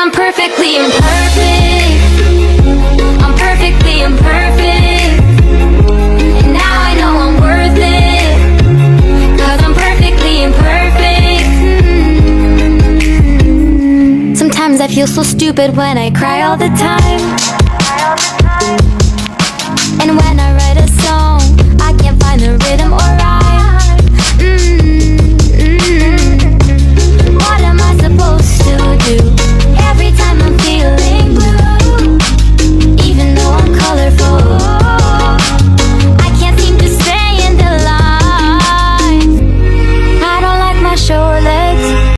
I'm perfectly imperfect. I'm perfectly imperfect. And now I know I'm worth it, 'cause I'm perfectly imperfect. Sometimes I feel so stupid when I cry all the time. And when I write a song, I can't find the rhythm or